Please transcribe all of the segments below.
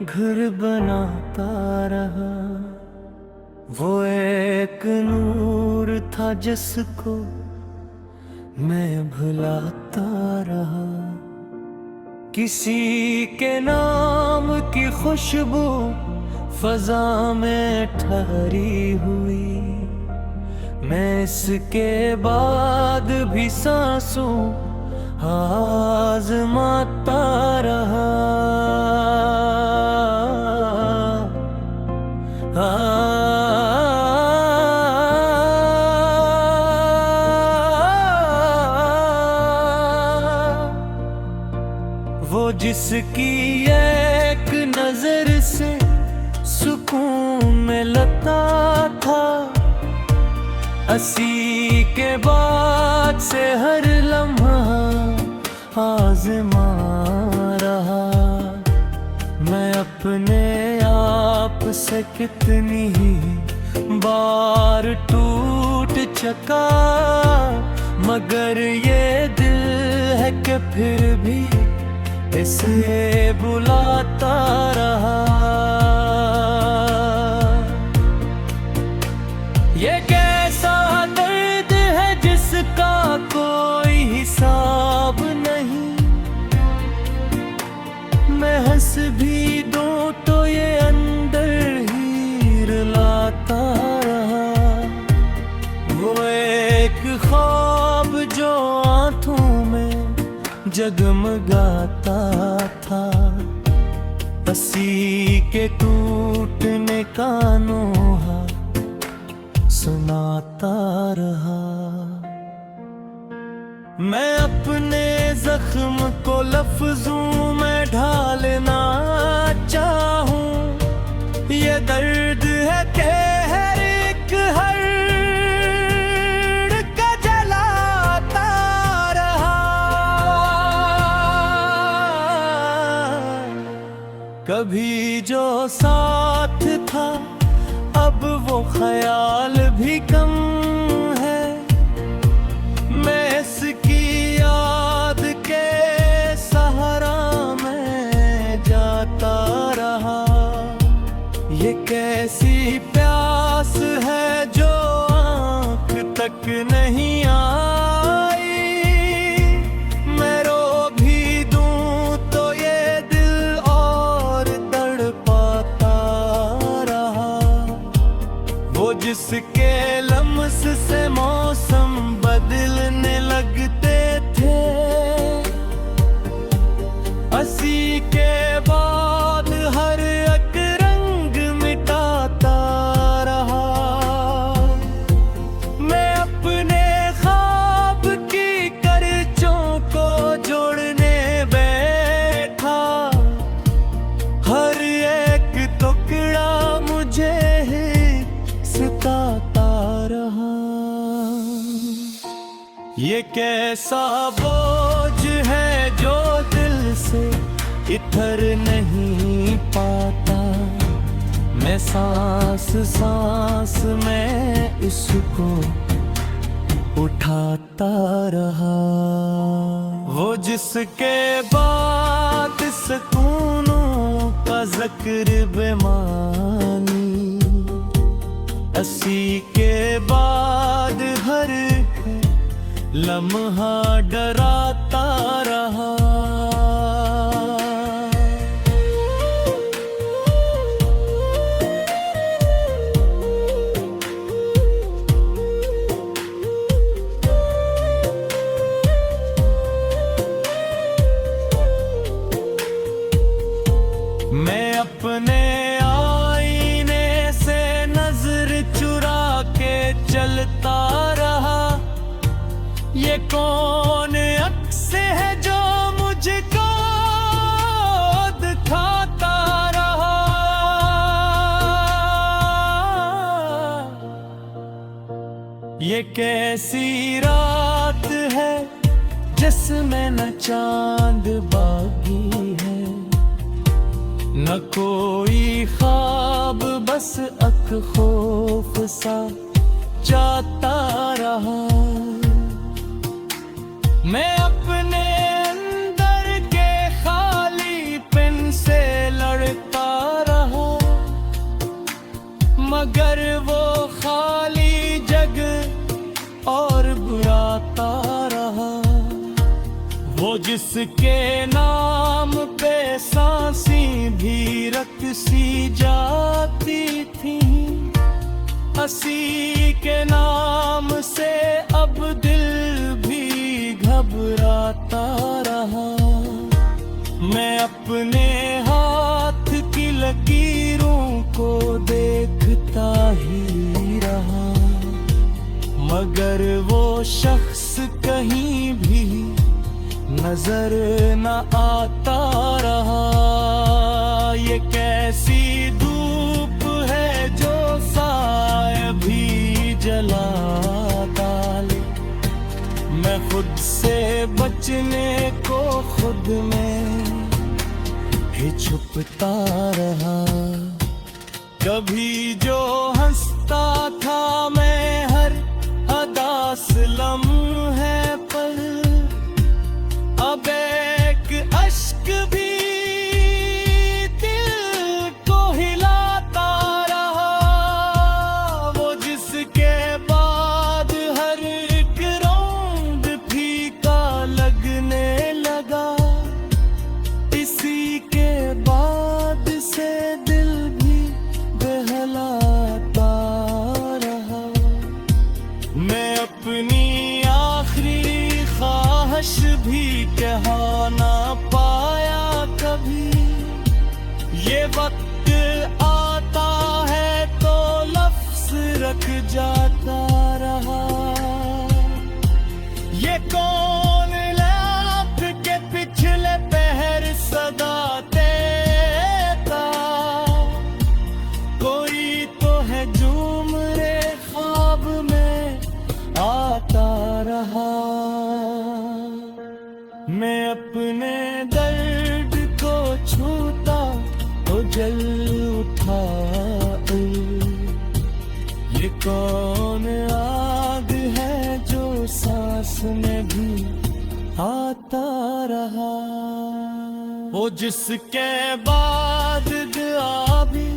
घर बनाता रहा। वो एक नूर था जिसको मैं भुलाता रहा। किसी के नाम की खुशबू फजा में ठहरी हुई। मैं इसके बाद भी सांसों आज़माता रहा। वो जिसकी एक नजर से सुकून मिलता था, हंसी के बाद से हर लम्हा आज़मा रहा। मैं अपने आप से कितनी ही बार टूट चुका, मगर ये दिल है कि फिर भी इसे बुलाता रहा। ये कैसा दर्द है जिसका कोई हिसाब नहीं। मैं हंस भी दूं तो ये अंदर ही रुलाता रहा। वो एक ख्वाब जो आंखों में जगमगाता था, हंसी के टूटने का नोहा सुनाता रहा। मैं अपने जख्म को लफ्जों में ढालना चाहूं। ये दर्द है कि हर एक का जलाता रहा। कभी जो साथ था अब वो ख्याल भी कम है। मैं इसकी याद के सहारा में जाता रहा। ये कैसी प्यास है जो आँख तक नहीं आई। मैं रो भी दूं तो ये दिल और तड़पाता रहा। वो जिसके लम्स से मौसम बदलने लगते थे, हंसी के बाद हर एक रंग मिटाता रहा। मैं अपने ख्वाब की करचों को जोड़ने बैठा। हर एक टुकड़ा मुझे सताता रहा। ये कैसा बोझ है जो दिल से इतर नहीं पाता। मैं सांस सांस में इसको उठाता रहा। वो जिसके बाद सुकूनों का जिक्र बेमानी, हंसी के बाद हर लम्हा डराता रहा। मैं अपने आईने से नजर चुरा के चलता रहा। ये कौन अक्स है जो मुझको दिखाता रहा। ये कैसी रात है जिसमें न चांद बागी है, न कोई ख्वाब बस अक खौफ सा जाता रहा। मैं अपने अंदर के खालीपन से लड़ता वो जिसके नाम पे सांसें भी रकसी जाती थी, हंसी के नाम से अब दिल भी घबराता रहा। मैं अपने हाथ की लकीरों को देखता ही रहा, मगर वो शख्स कहीं भी नजर न आता रहा। ये कैसी धूप है जो साए भी जला डाले। मैं खुद से बचने को खुद में ही छुपता रहा। कभी जो हंसता था मैं हर अदास लम्हे पर, अब एक अश्क भी दिल को हिलाता रहा। वो जिसके बाद हर एक रंग फीका लगने लगा, इसी के बाद से दिल भी बहलाता रहा। मैं अपनी आखिरी ख्वाहिश भी कह ना पाया कभी। ये वक्त आता है तो लफ्ज रख जाता रहा। ये कौन लाख के पिछले पहर सदा देता, कोई तो है जो मेरे ख्वाब में आता रहा। मैं अपने दर्द को छूता तो जल उठा। ये कौन आग है जो सांस में भी आता रहा। वो जिसके बाद दुआ भी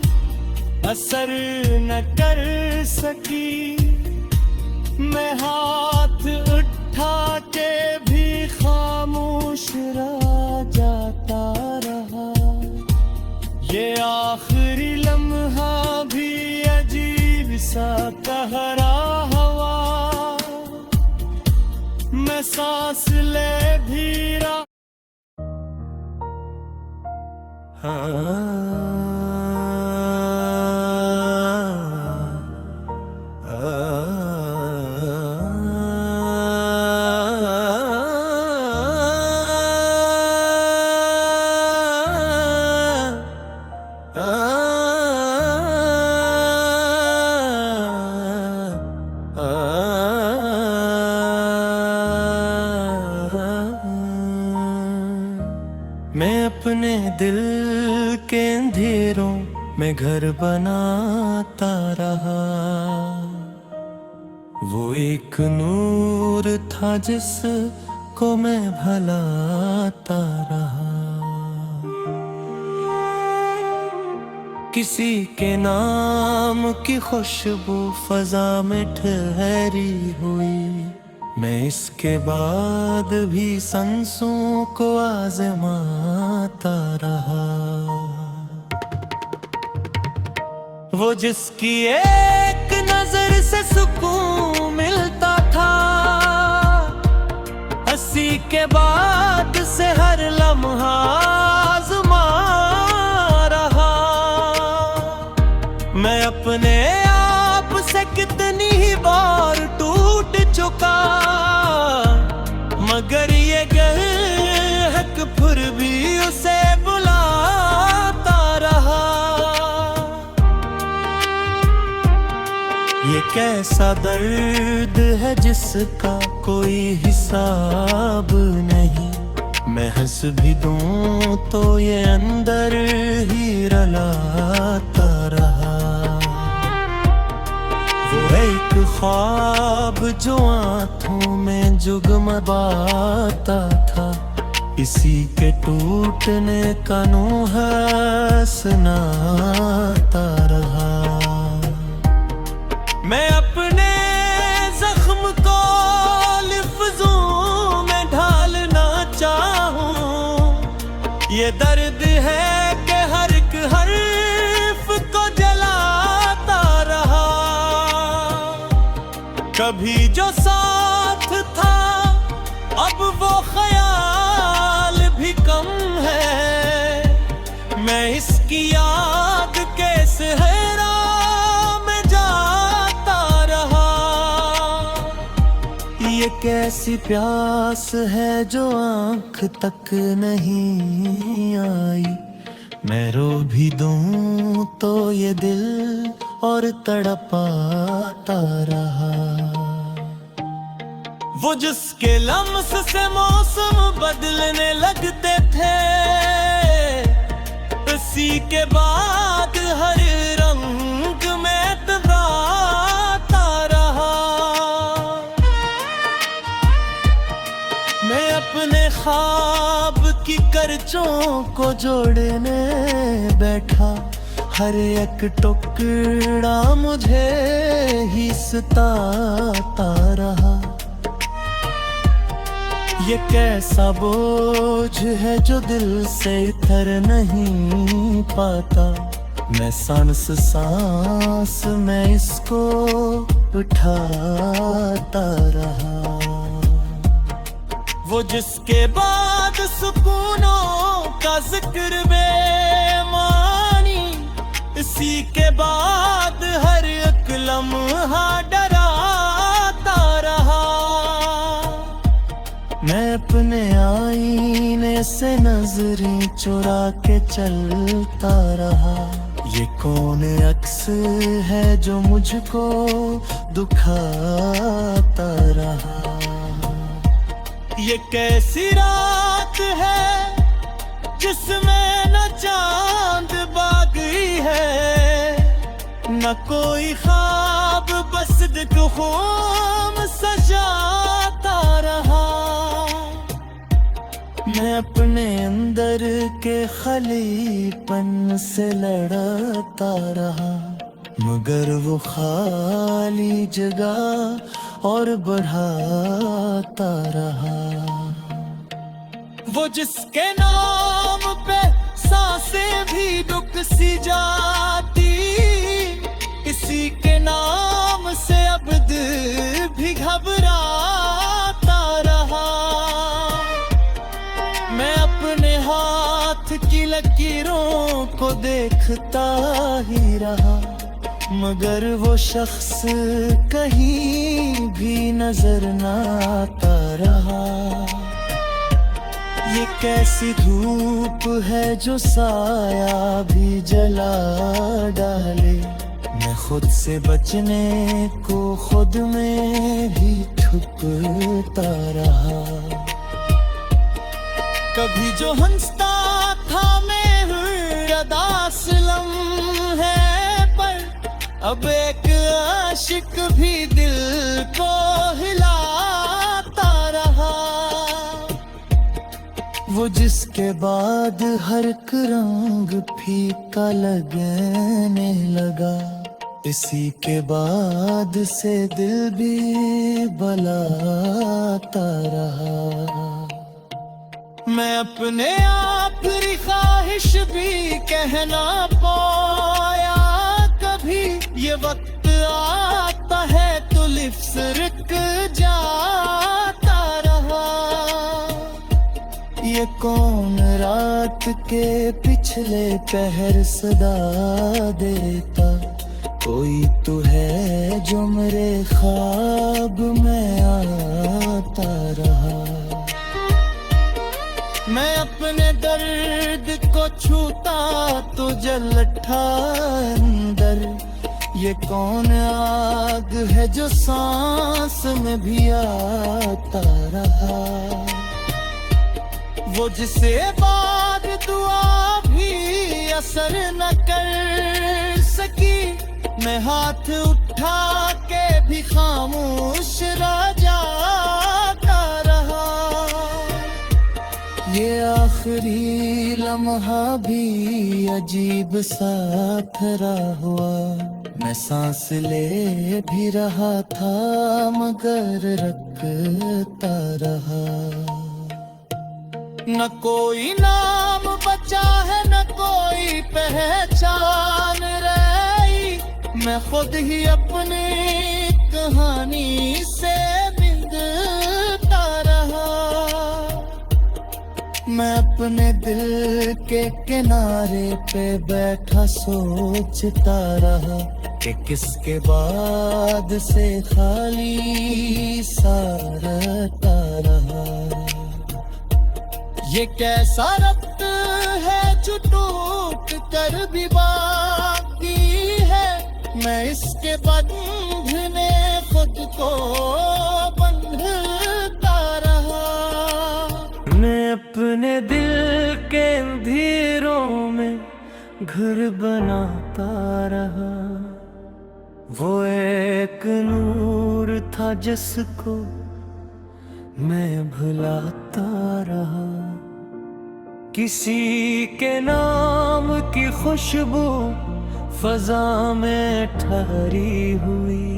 असर न कर सकी, मैं हाथ उठा के भी खामोश रह जाता रहा। ये आखिरी लम्हा भी अजीब सा कहरा हवा, मैं सांस ले भी रहा। मैं अपने दिल के अंधेरों में घर बनाता रहा। वो एक नूर था जिसको मैं भलाता रहा। किसी के नाम की खुशबू फजा में ठहरी हुई, मैं इसके बाद भी सांसों को आजमाता रहा। वो जिसकी एक नजर से सुकून मिलता था, हंसी के बाद से हर लम्हा आज़मा रहा। मैं अपने आप से कितनी ही बार टूट चुका, मगर ये गहक फिर भी उसे बुलाता रहा। ये कैसा दर्द है जिसका कोई हिसाब नहीं, मैं हंस भी दूं तो ये अंदर ही रलाता रहा। वो एक ख्वाब जो आँखों में जुगमगाता था, इसी के टूटने का नूहा सुनाता रहा। मैं अपने जख्म को लिफ्ज़ों में ढालना चाहता ये दर्द है कि हर एक हर्फ को जलाता रहा। कभी जो साथ था अब वो ख्याल भी कम है। मैं इसकी याद के सहरा में जाता रहा। ये कैसी प्यास है जो आंख तक नहीं आई। मैं रो भी दूं तो ये दिल और तड़पाता रहा। वो जिसके लम्स से मौसम बदलने लगते थे, उसी के बाद हर रंग में तराता रहा। मैं अपने ख्वाब की करचों को जोड़ने बैठा। हर एक टुकड़ा मुझे ही सताता रहा। ये कैसा बोझ है जो दिल से उतर नहीं पाता। मैं सांस सांस में इसको उठाता रहा। वो जिसके बाद सुकूनों का जिक्र बेमानी, इसी के बाद हर एक लम्हा डराता रहा। मैं अपने आईने से नजरें चुरा के चलता रहा। ये कौन अक्स है जो मुझको दुखाता रहा। ये कैसी रात है जिसमें न चांद बागी है, न कोई ख्वाब बस दिल खूम सजाता रहा। मैं अपने अंदर के खलीपन से लड़ता रहा, मगर वो खाली जगह और बढ़ाता रहा। वो जिसके नाम पे सांसें भी रुक सी जाती, इसी के नाम से अब दिल भी घबराता रहा। मैं अपने हाथ की लकीरों को देखता ही रहा, मगर वो शख्स कहीं भी नजर ना आता रहा। ये कैसी धूप है जो साया भी जला डाले, मैं खुद से बचने को खुद में भी छुपता रहा। कभी जो हंसता था मैं अदास लम्हे पर, अब एक आशिक भी दिल को हिलाता रहा। वो जिसके बाद हर एक रंग फीका लगने लगा, इसी के बाद से दिल भी बलाता रहा। मैं अपने आखिरी ख्वाहिश भी कहना पाया कभी, ये वक्त आता है तो लिफ्स रुक जाता रहा। ये कौन रात के पिछले पहर सदा देता, कोई तो है जो मेरे ख्वाब में आता रहा। मैं अपने दर्द को छूता तो जल उठा अंदर, ये कौन आग है जो सांस में भी आता रहा। वो जिसे बाद दुआ भी असर न कर सकी, मैं हाथ उठा के भी खामोश रह जाता रहा। ये आखिरी लम्हा भी अजीब सा ठहरा हुआ, मैं सांस ले भी रहा था मगर रखता रहा। न कोई नाम चाहे न कोई पहचान रही, मैं खुद ही अपनी कहानी से मिलता रहा। मैं अपने दिल के किनारे पे बैठा सोचता रहा कि किसके बाद से खाली सा रहता रहा। ये कैसा रब्त है जो टूट कर भी बाकी है, मैं इसके बंधने खुद को बंधता रहा। मैं अपने दिल के अंधेरों में घर बनाता रहा। वो एक नूर था जिसको मैं भुलाता रहा। किसी के नाम की खुशबू फजा में ठहरी हुई,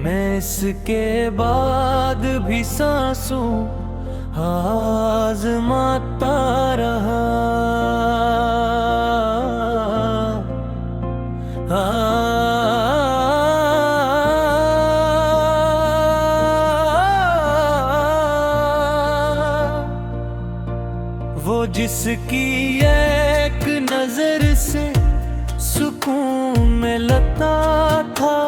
मैं इसके बाद भी सांसों आज़माता रहा। वो जिसकी एक नजर से सुकून मिलता था,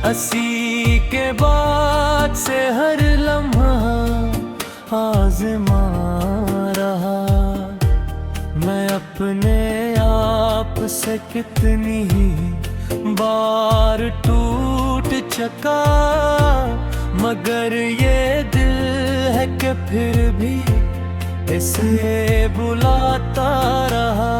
हंसी के बाद से हर लम्हा आज़मा रहा। मैं अपने आप से कितनी ही बार टूट चुका, मगर ये दिल है कि फिर भी इसे बुलाता रहा।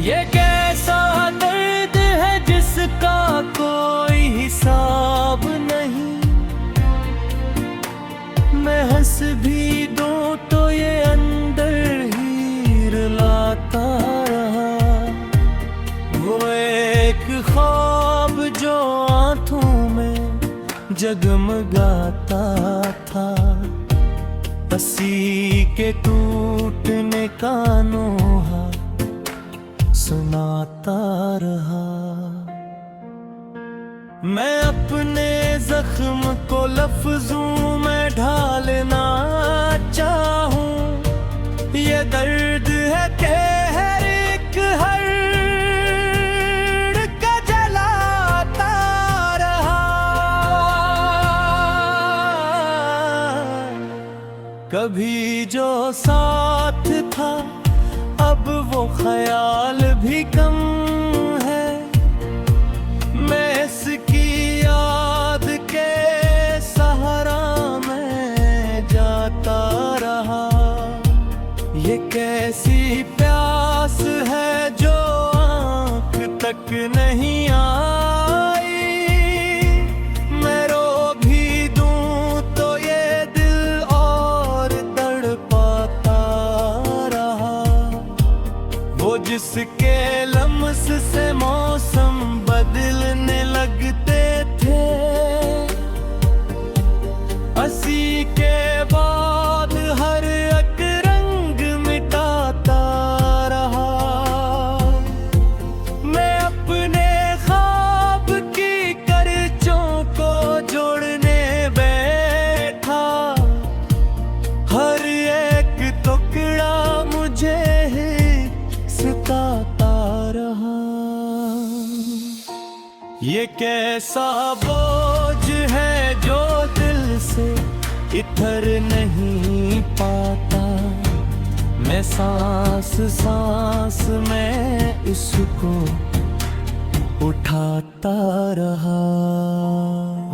ये कैसा दर्द है जिसका कोई हिसाब नहीं, मैं हंस भी दूं तो ये अंदर ही रुलाता रहा। वो एक ख्वाब जो आंखों में जगमगाता था, हंसी के टूटने का नोहा सुनाता रहा। मैं अपने जख्म को लफ्जों में ढालना चाहूं, ये दर्द है कि हर एक का जलाता रहा। कभी जो साथ था अब वो ख्याल भी कम है, मैं इसकी याद के सहारा में जाता रहा। ये कैसी प्यास है जो आँख तक नहीं आई, मैं रो भी दूं तो ये दिल और तड़पाता रहा। वो जिसके लम्स से मौसम बदलने लगते थे, हंसी के बाद हर एक रंग मिटाता रहा। मैं अपने ख्वाब की करचों को जोड़ने बैठा, हर एक टुकड़ा मुझे सताता रहा। ये कैसा बोझ है जो दिल से इतर नहीं पाता, मैं सांस सांस में इसको उठाता रहा।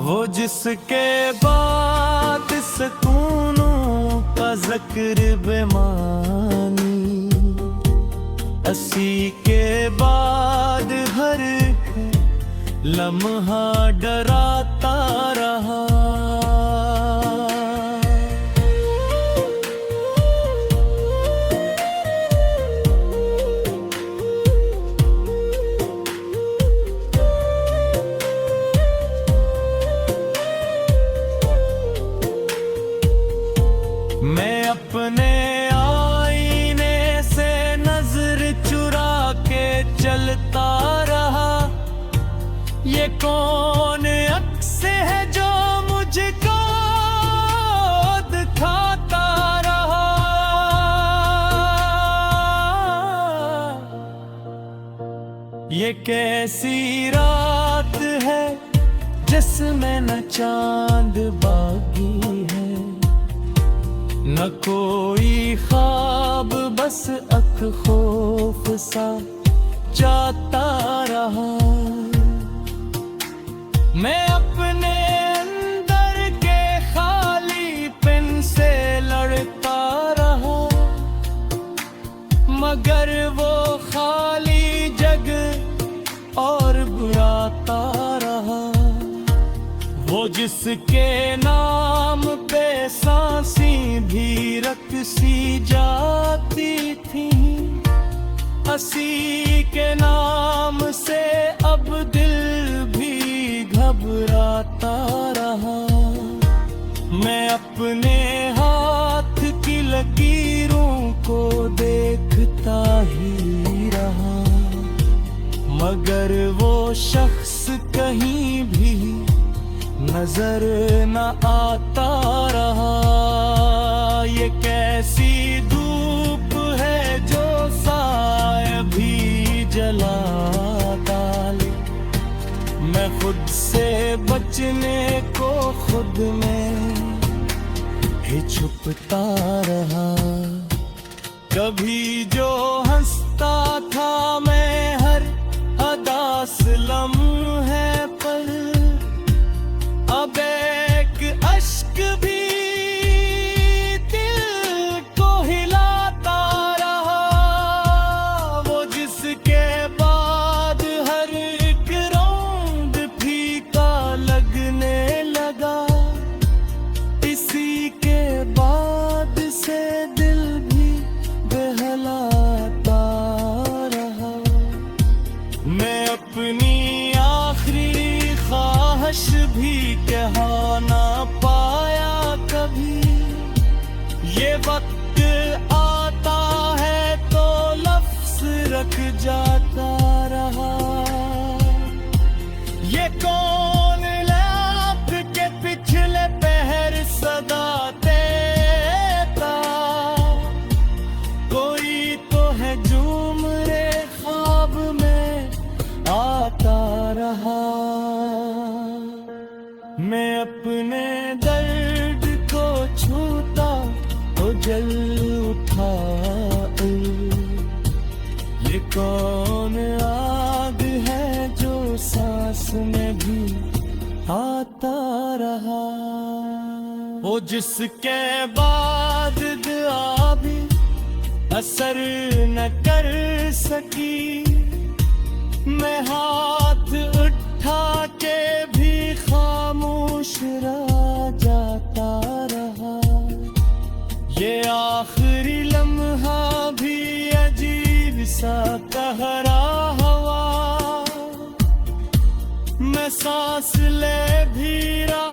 वो जिसके बाद सुकूनों का जिक्र बेमानी, हंसी के बाद हर लम्हा डराता रहा। कौन अक्स है जो मुझको दिखाता रहा। ये कैसी रात है जिसमें न चांद बागी है, न कोई ख्वाब, बस अक खौफ सा जाता रहा। मैं अपने अंदर के खालीपन से लड़ता रहा, मगर वो खाली जग और बुराता रहा। वो जिसके नाम पे सांसी भी रकसी जाती थी, हंसी के नाम से अब दिल भी घबराता रहा। मैं अपने हाथ की लकीरों को देखता ही रहा, मगर वो शख्स कहीं भी नजर न आता रहा। ये कैसी धूप है जो साए भी जला डाले। मैं खुद से बचने को खुद में ही छुपता रहा। कभी जो हंसता था मैं हर अदास लम्हे पर, अब एक अश्क भी दिल को हिलाता रहा। वो जिसके बाद हर एक रौंद फीका लगने लगा, इसी के बाद से दिल भी बहलाता रहा। मैं अपनी आखिरी ख्वाहिश भी कह ना पाया कभी। ये वक्त आता है तो लफ्ज रख जाता रहा। ये कौन लाख के पिछले पहर सदा देता, कोई तो है झूम रे ख्वाब में आता रहा। मैं अपने दर्द को छूता तो जल उठा। ये कौन आग है जो सांस में भी आता रहा। वो जिसके बाद दुआ भी असर न कर सकी, मैं हाथ उठा के भी खामोश रह जाता रहा। ये आखिरी लम्हा भी अजीब सा कहरा हवा, मैं सांस ले भी रहा।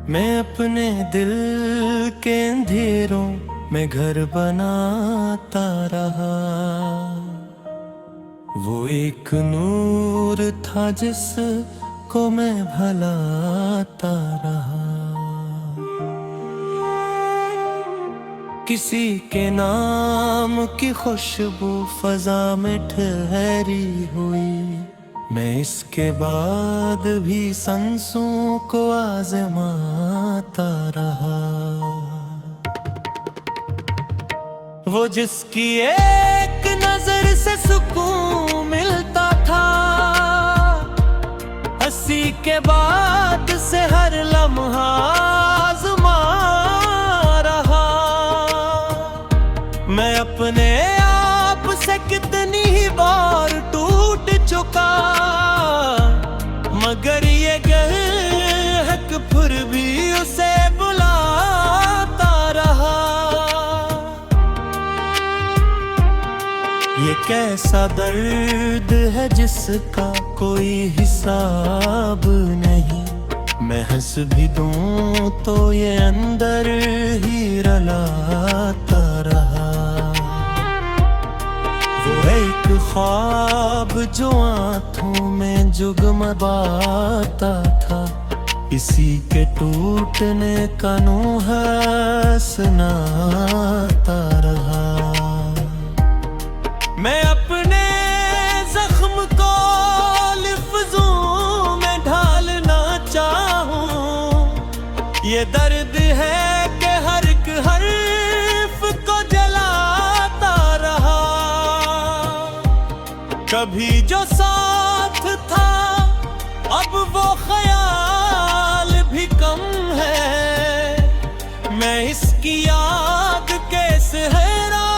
मैं अपने दिल के अंधेरों में घर बनाता रहा। वो एक नूर था जिसको मैं भलाता रहा। किसी के नाम की खुशबू फजा में ठहरी हुई, मैं इसके बाद भी सांसों को आजमाता रहा। वो जिसकी एक नजर से सुकून मिलता था, हंसी के बाद से हर लम्हा आज़मा रहा। मैं अपने आप से कितनी ही बार टूट चुका, कैसा दर्द है जिसका कोई हिसाब नहीं। मैं हंस भी दूं तो ये अंदर ही रलाता रहा। वो एक ख्वाब जो आंखों में जुगमगाता था, इसी के टूटने का नूहा सुनाता रहा। मैं अपने जख्म को लफ्ज़ों में ढालना चाहूं, ये दर्द है कि हर एक हर्फ को जलाता रहा। कभी जो साथ था अब वो ख्याल भी कम है। मैं इसकी याद के सहरा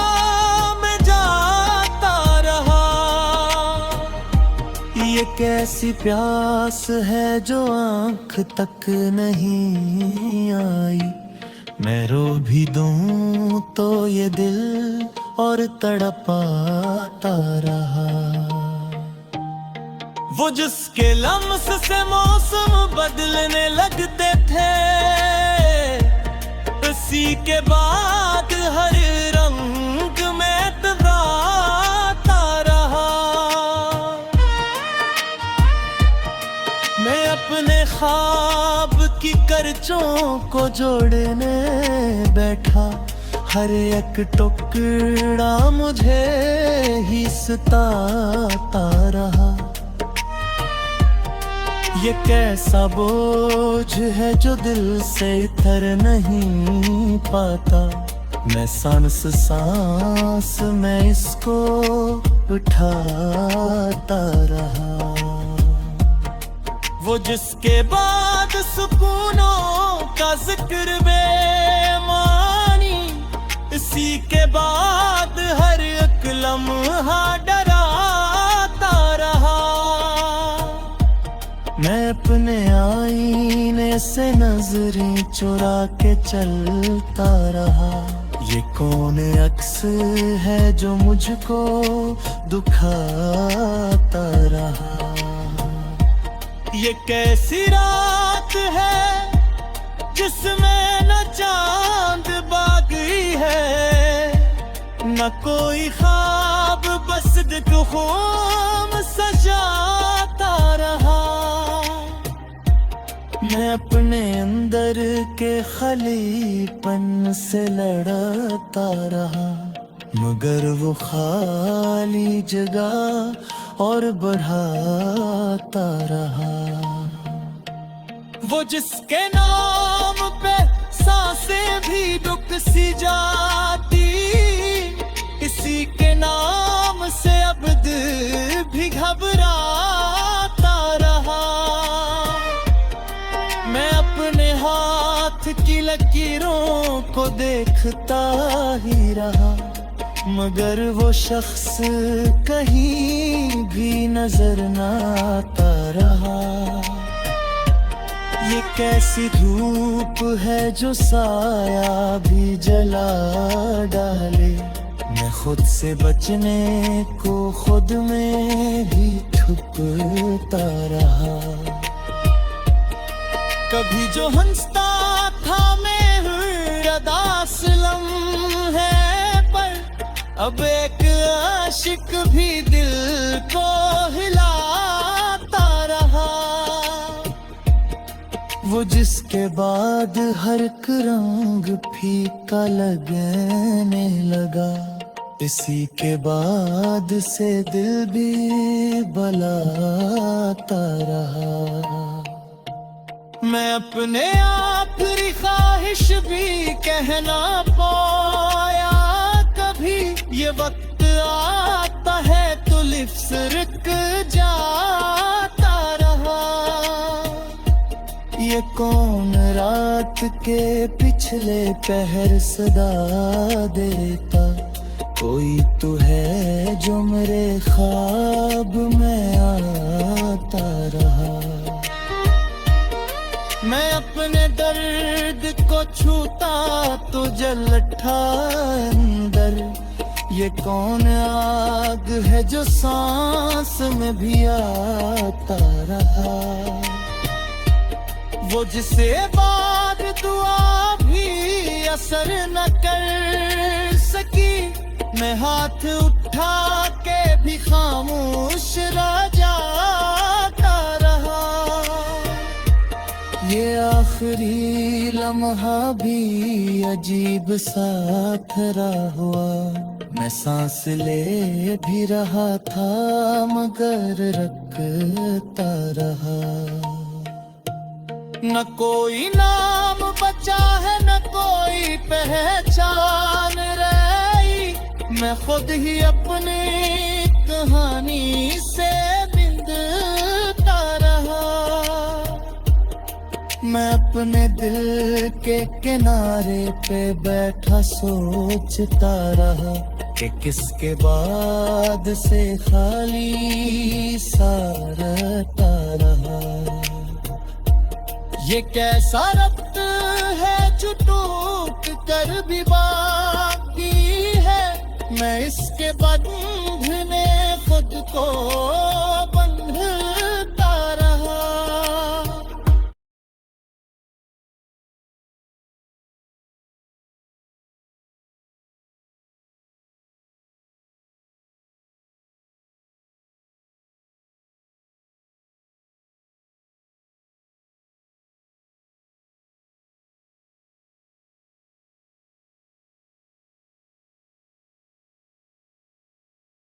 में जाता रहा। ये कैसी प्यास है जो आंख तक नहीं आई। मैं रो भी दूं तो ये दिल और तड़पाता रहा। वो जिसके लम्स से मौसम बदलने लगते थे, उसी के बाद हर रंग में तबाता रहा। मैं अपने ख्वाब की करचों को जोड़ने बैठा, हर एक टुकड़ा मुझे ही सताता रहा। ये कैसा बोझ है जो दिल से उतर नहीं पाता। मैं सांस सांस में इसको उठाता रहा। वो जिसके बाद सुकूनों का जिक्र बेमानी, इसी के बाद हर एक लम्हा डराता रहा। मैं अपने आईने से नजरें चुरा के चलता रहा। ये कौन अक्स है जो मुझको दुखाता रहा। ये कैसी रात है जिसमें न चांद बागी है, न कोई ख्वाब बस दिल खूम सजाता रहा। मैं अपने अंदर के खलीपन से लड़ता रहा, मगर वो खाली जगह और बढ़ाता रहा। वो जिसके नाम पे सांसें भी रुक सी जाती, इसी के नाम से अब दिल भी घबराता रहा। मैं अपने हाथ की लकीरों को देखता ही रहा, मगर वो शख्स कहीं भी नजर न आता रहा। ये कैसी धूप है जो साया भी जला डाले, मैं खुद से बचने को खुद में ही छुपता रहा। कभी जो हंसता था मैं रदास लम्हे पर, अब एक आशिक भी दिल को हिलाता रहा। वो जिसके बाद हर एक रंग फीका लगने लगा, इसी के बाद से दिल भी बलाता रहा। मैं अपने आखिरी ख्वाहिश भी कहना पाया कभी, ये वक्त आता है तो लिफ्स रुक जाता रहा। ये कौन रात के पिछले पहर सदा देता, कोई तो है जो मेरे ख्वाब में आता रहा। मैं अपने दर्द को छूता तो जल उठा अंदर, ये कौन आग है जो सांस में भी आता रहा, वो जिसे बाद दुआ भी असर न कर सकी। मैं हाथ उठा के भी खामोश रह जाता रहा। ये आखिरी लम्हा भी अजीब सा ठहरा हुआ। मैं सांस ले भी रहा था मगर रखता रहा। न कोई नाम बचा है न कोई पहचान रही। मैं खुद ही अपनी कहानी से बिंदता रहा। मैं अपने दिल के किनारे पे बैठा सोचता रहा कि किसके बाद से खाली सा रहता रहा। ये कैसा रब्त है जो टूट कर भी बाकी है। मैं इसके बंधने खुद को